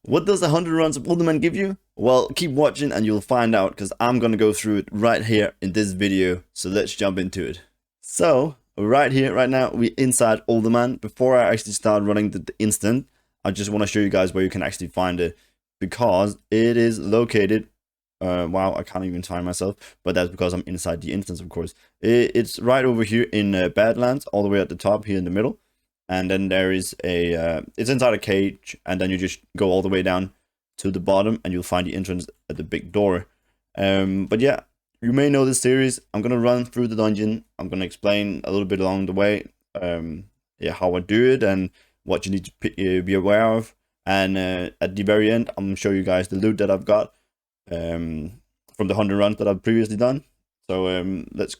What does 100 runs of Uldaman give you? Well, keep watching and you'll find out, because I'm gonna go through it right here in this video. So let's jump into it. So right here, right now, we're inside Uldaman. Before I actually start running the instant, I just want to show you guys where you can actually find it, because it is located. Wow, I can't even find myself, but that's because I'm inside the instance, of course. It's right over here in Badlands, all the way at the top here in the middle. And then there is a it's inside a cage, and then you just go all the way down to the bottom and you'll find the entrance at the big door. But yeah, you may know this series. I'm gonna run through the dungeon. I'm gonna explain a little bit along the way, yeah, how I do it and what you need to be aware of. And at the very end, I'm gonna show you guys the loot that I've got from the 100 runs that I've previously done. So let's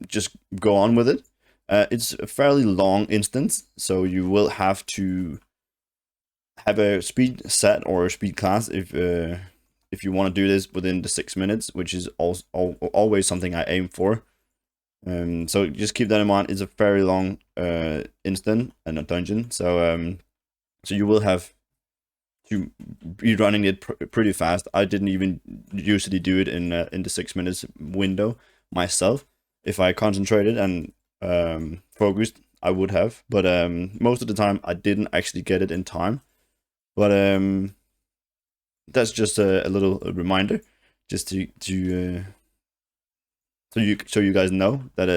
just go on with it. It's a fairly long instance, so you will have to have a speed set or a speed class if you want to do this within the 6 minutes, which is also always something I aim for. So just keep that in mind. It's a very long instant and a dungeon, so so you will have to be running it pretty fast. I didn't even usually do it in the 6 minutes window myself. If I concentrated and focused, I would have, but most of the time I didn't actually get it in time. But that's just a little reminder, just to so you guys know that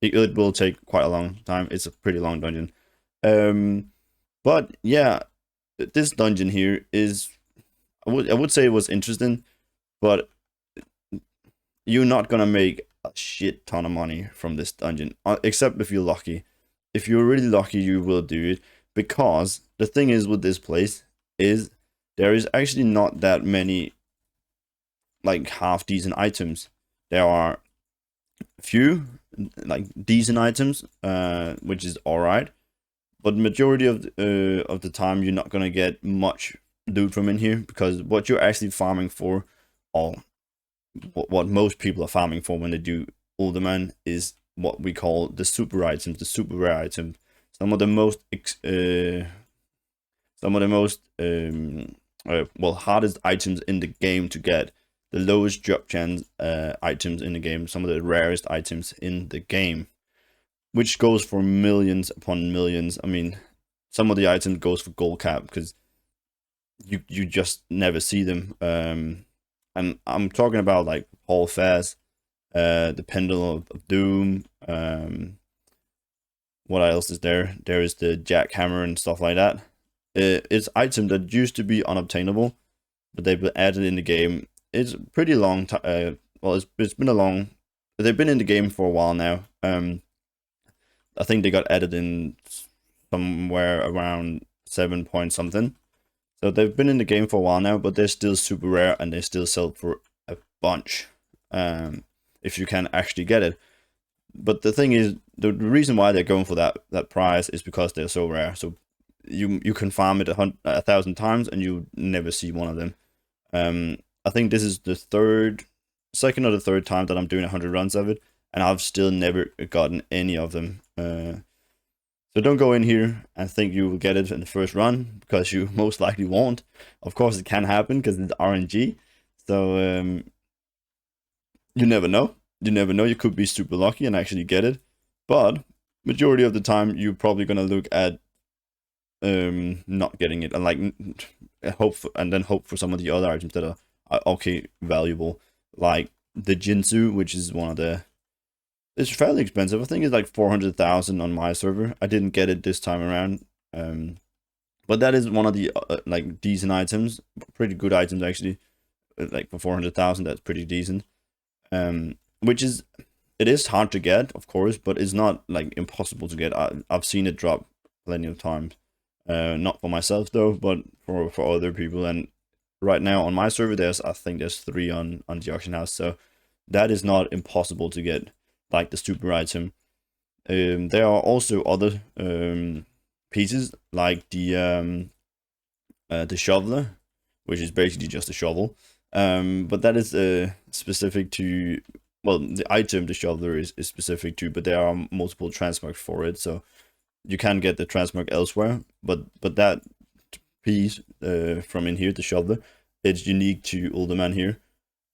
it will take quite a long time. It's a pretty long dungeon. But yeah, this dungeon here is, I would say it was interesting, but you're not gonna make a shit ton of money from this dungeon, except if you're lucky. If you're really lucky, you will do it, because the thing is with this place is there is actually not that many like half decent items. There are few like decent items, which is all right, but majority of the time you're not gonna get much loot from in here, because what you're actually farming for, or what most people are farming for when they do Uldaman, is what we call the super items, the super rare items. Some of the most well, hardest items in the game to get, the lowest drop chance items in the game, some of the rarest items in the game, which goes for millions upon millions. I mean, some of the items goes for gold cap, because you just never see them. And I'm talking about like Hall Fast, the Pendulum of Doom. What else is there? There is the Jackhammer and stuff like that. It's item that used to be unobtainable, but they've been added in the game. It's pretty long time. Well, it's been a long. They've been in the game for a while now. I think they got added in somewhere around 7 point something. So they've been in the game for a while now, but they're still super rare and they still sell for a bunch, if you can actually get it. But the thing is, the reason why they're going for that price is because they're so rare. So you can farm it 1,000 times and you never see one of them. I think this is the second or the third time that I'm doing 100 runs of it, and I've still never gotten any of them. So don't go in here and think you will get it in the first run, because you most likely won't. Of course, it can happen because it's RNG. So you never know. You never know. You could be super lucky and actually get it. But majority of the time, you're probably gonna look at not getting it, and like hope for some of the other items that are okay valuable, like the Jinsu, which is one of the. It's fairly expensive. I think it's like 400,000 on my server. I didn't get it this time around. But that is one of the like decent items, pretty good items actually. Like for 400,000, that's pretty decent. Which is, it is hard to get, of course, but it's not like impossible to get. I've seen it drop plenty of times. Not for myself though, but for other people. And right now on my server, I think there's 3 on the auction house. So that is not impossible to get, like the super item. There are also other pieces, like the shoveler, which is basically just a shovel. But that is specific to, well, the item the shoveler is specific to, but there are multiple transmogs for it, so you can get the transmog elsewhere. But that piece from in here, the shoveler. It's unique to Uldaman here.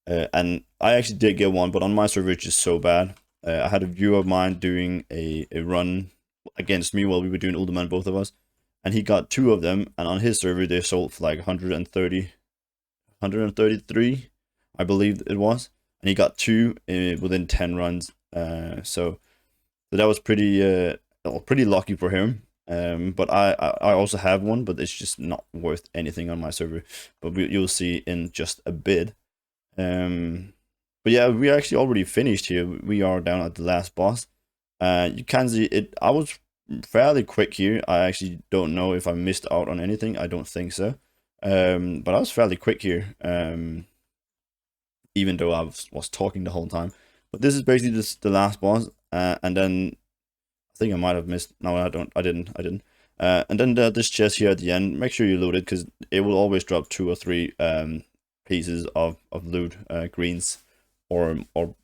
And I actually did get one, but on my server it's just so bad. I had a viewer of mine doing a run against me while we were doing Uldaman, both of us. And he got 2 of them, and on his server they sold for like 133, I believe it was. And he got 2 within 10 runs. So that was pretty lucky for him. But I also have one, but it's just not worth anything on my server. But you'll see in just a bit. But yeah, we actually already finished here. We are down at the last boss. You can see it. I was fairly quick here. I actually don't know if I missed out on anything. I don't think so. But I was fairly quick here. Even though I was talking the whole time. But this is basically just the last boss. And then I think I might have missed. No, I didn't. And then this chest here at the end. Make sure you load it, because it will always drop 2 or 3 pieces of loot, greens or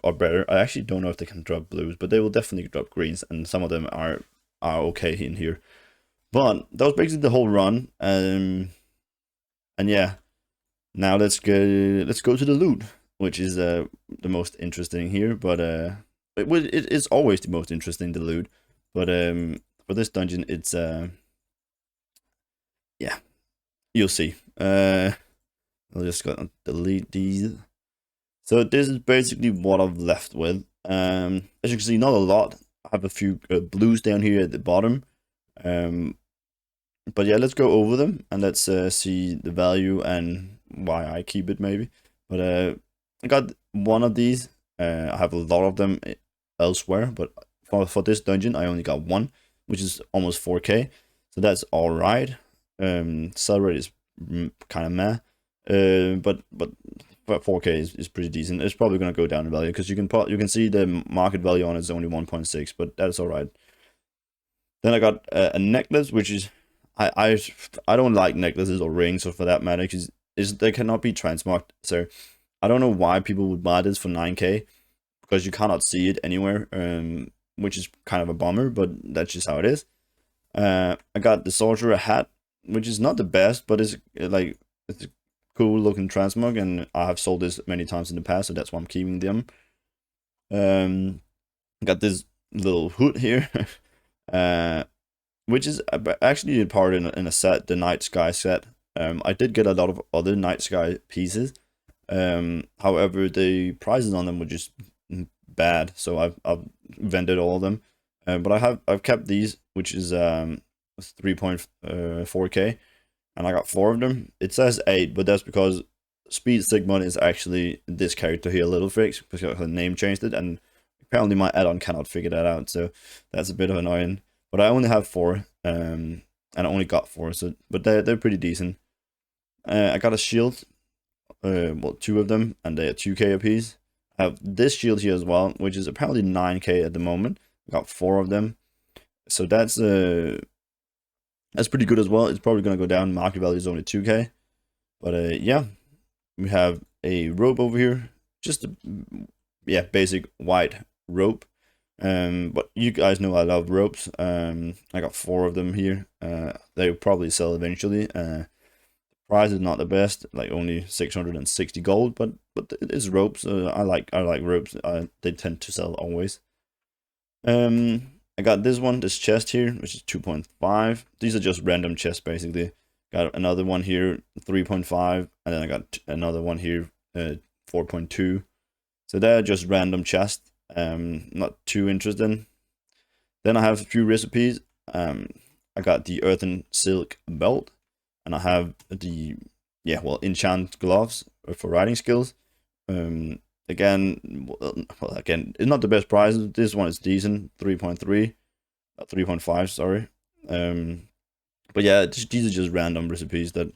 better. I actually don't know if they can drop blues, but they will definitely drop greens, and some of them are okay in here. But that was basically the whole run. And yeah, now let's go to the loot, which is the most interesting here. But it's always the most interesting, the loot. But for this dungeon, it's yeah, you'll see. I'll just go and delete these. So this is basically what I've left with. As you can see, not a lot. I have a few blues down here at the bottom. But yeah, let's go over them and let's see the value and why I keep it maybe. But I got one of these. I have a lot of them elsewhere, but for this dungeon, I only got one, which is almost 4K. So that's all right. Sell rate is kind of meh. But 4K is pretty decent. It's probably gonna go down in value, because you can see the market value on it is only 1.6, but that's all right. Then I got a necklace, which is I don't like necklaces or rings, or for that matter, because they cannot be transmarked. So I don't know why people would buy this for 9K, because you cannot see it anywhere. Which is kind of a bummer, but that's just how it is. I got the sorcerer hat, which is not the best, but it's a cool looking transmog, and I have sold this many times in the past, so that's why I'm keeping them. Got this little hood here, which is actually a part in a set, the night sky set. I did get a lot of other night sky pieces. However, the prices on them were just bad, so I've vended all of them. But I've kept these, which is 3.4K, and I got 4 of them. It says 8, but that's because Speed Sigmund is actually this character here, Little Fix, because the name changed it, and apparently my add-on cannot figure that out, so that's a bit of annoying. But I only have 4, and I only got 4, so but they're pretty decent. I got a shield, well, 2 of them, and they're 2K apiece. I have this shield here as well, which is apparently 9K at the moment. I got 4 of them, so that's pretty good as well. It's probably gonna go down. Market value is only 2K, but yeah, we have a rope over here, just a basic white rope. But you guys know I love ropes. I got 4 of them here. They'll probably sell eventually. Price is not the best, like only 660 gold, but it's ropes. I like ropes. They tend to sell always. I got this chest here, which is 2.5. These are just random chests basically. Got another one here, 3.5, and then I got another one here, 4.2. So they're just random chests. Not too interesting. Then I have a few recipes. I got the earthen silk belt, and I have the enchant gloves for riding skills. Again, it's not the best price. This one is decent, 3.3, 3.5, sorry. But yeah, these are just random recipes that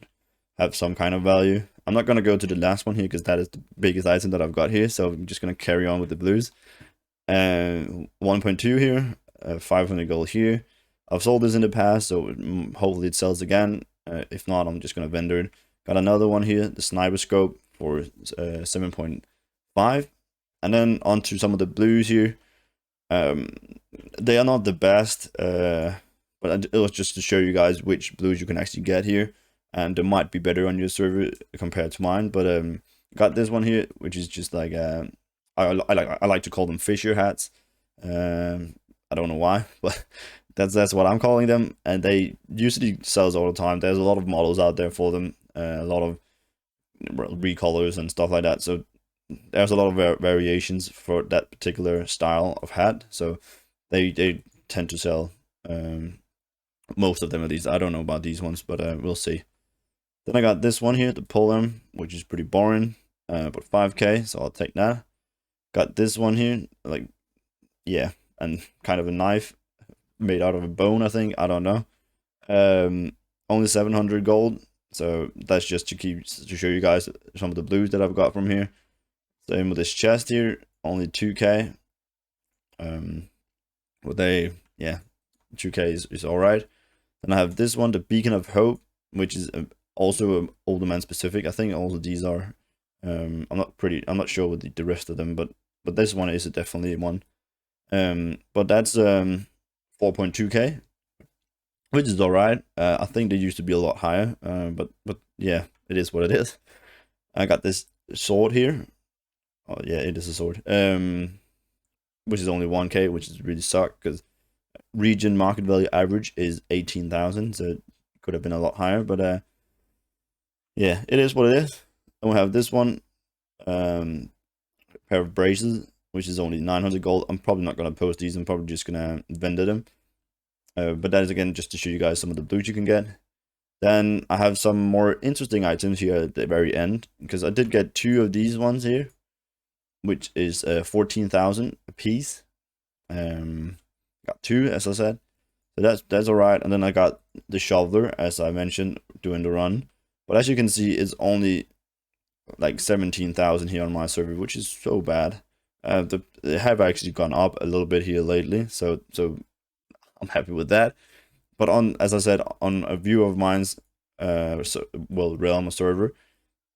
have some kind of value. I'm not gonna go to the last one here, because that is the biggest item that I've got here. So I'm just gonna carry on with the blues. 1.2 here, 500 gold here. I've sold this in the past, so hopefully it sells again. If not, I'm just gonna vendor it. Got another one here, the sniper scope for 7.5, and then onto some of the blues here. They are not the best, but it was just to show you guys which blues you can actually get here. and they might be better on your server compared to mine. But got this one here, which is just like I like to call them Fisher hats. I don't know why, but that's what I'm calling them, and they usually sells all the time. There's a lot of models out there for them, a lot of recolors and stuff like that. So there's a lot of variations for that particular style of hat. So they tend to sell most of them at least. I don't know about these ones, but we'll see. Then I got this one here, the Polearm, which is pretty boring, but 5k, so I'll take that. Got this one here, like, yeah, and kind of a knife made out of a bone, I think. I don't know. Only 700 gold, so that's just to show you guys some of the blues that I've got from here. Same with this chest here, only 2k. But yeah, 2k is all right. Then I have this one, the Beacon of Hope, which is also Uldaman specific. I think also these are. I'm not sure with the rest of them, but this one is definitely one. But that's 4.2k, which is all right. I think they used to be a lot higher. But yeah, it is what it is. I got this sword here. Oh yeah, it is a sword. Which is only 1k, which is really suck because region market value average is 18,000, so it could have been a lot higher. But yeah, it is what it is. And we have this one, pair of braces, which is only 900 gold. I'm probably not gonna post these. I'm probably just gonna vendor them. But that is again just to show you guys some of the loot you can get. Then I have some more interesting items here at the very end, because I did get 2 of these ones here, which is 14,000 a piece. Got 2, as I said, so that's all right. And then I got the shoveler, as I mentioned, doing the run. But as you can see, it's only like 17,000 here on my server, which is so bad. They have actually gone up a little bit here lately, so I'm happy with that. But as I said, on a view of mine's realm server,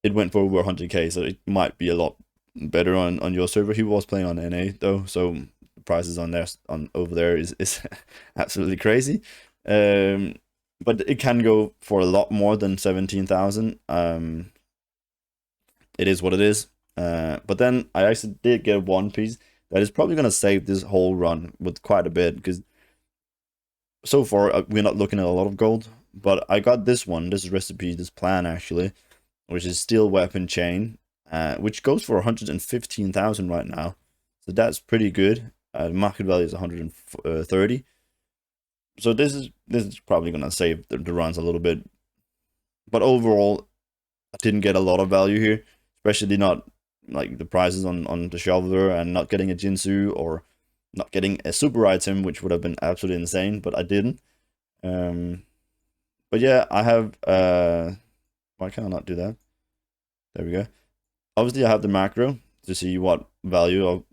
it went for over 100k, so it might be a lot better on your server. He was playing on NA though, so the prices over there is absolutely crazy. But it can go for a lot more than 17,000. It is what it is. But then I actually did get one piece that is probably gonna save this whole run with quite a bit, because so far we're not looking at a lot of gold. But I got this recipe, this plan actually, which is steel weapon chain, which goes for 115,000 right now. So that's pretty good. The market value is 130. So this is probably gonna save the runs a little bit. But overall, I didn't get a lot of value here, especially not like the prices on the shoveler, and not getting a Jinsu or not getting a super item, which would have been absolutely insane, but I didn't. But yeah, I have why can I not do that? There we go. Obviously, I have the macro to see what value of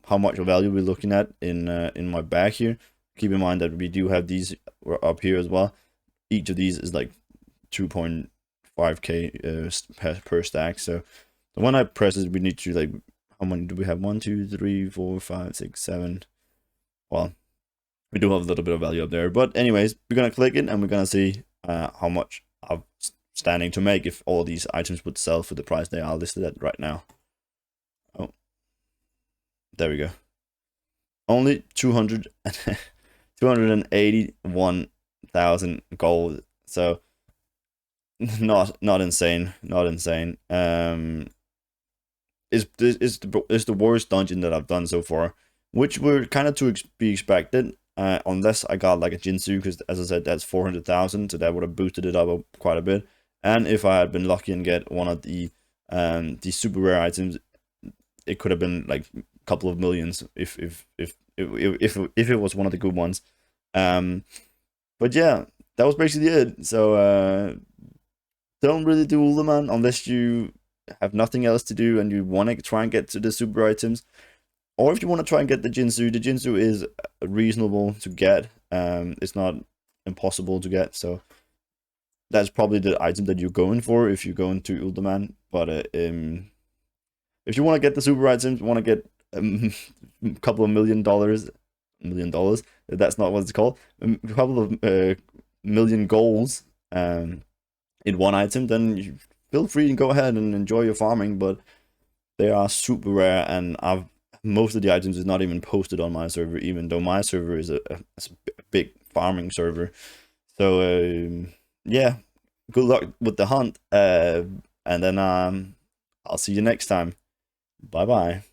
how much value we're looking at in my bag here. Keep in mind that we do have these up here as well. Each of these is like 2.5k per stack. So when I press it, we need to, like, how many do we have? 1, 2, 3, 4, 5, 6, 7. Well, we do have a little bit of value up there. But anyways, we're gonna click it and we're gonna see how much I'm standing to make if all these items would sell for the price they are listed at right now. Oh, there we go. Only 281,000 gold. So not insane, not insane. Is the worst dungeon that I've done so far, which were kind of to be expected, unless I got like a Jinsu, because as I said, that's 400,000, so that would have boosted it up quite a bit. And if I had been lucky and get one of the super rare items, it could have been like a couple of millions if it was one of the good ones. But yeah, that was basically it. So don't really do Uldaman unless you have nothing else to do and you want to try and get to the super items, or if you want to try and get the Jinsu. The Jinsu is reasonable to get. It's not impossible to get, so that's probably the item that you're going for if you go into Uldaman. But if you want to get the super items, want to get a couple of $1 million, that's not what it's called, a couple of million goals, in one item, then you feel free to go ahead and enjoy your farming. But they are super rare, and most of the items is not even posted on my server, even though my server is a big farming server. So yeah, good luck with the hunt, and then I'll see you next time. Bye bye.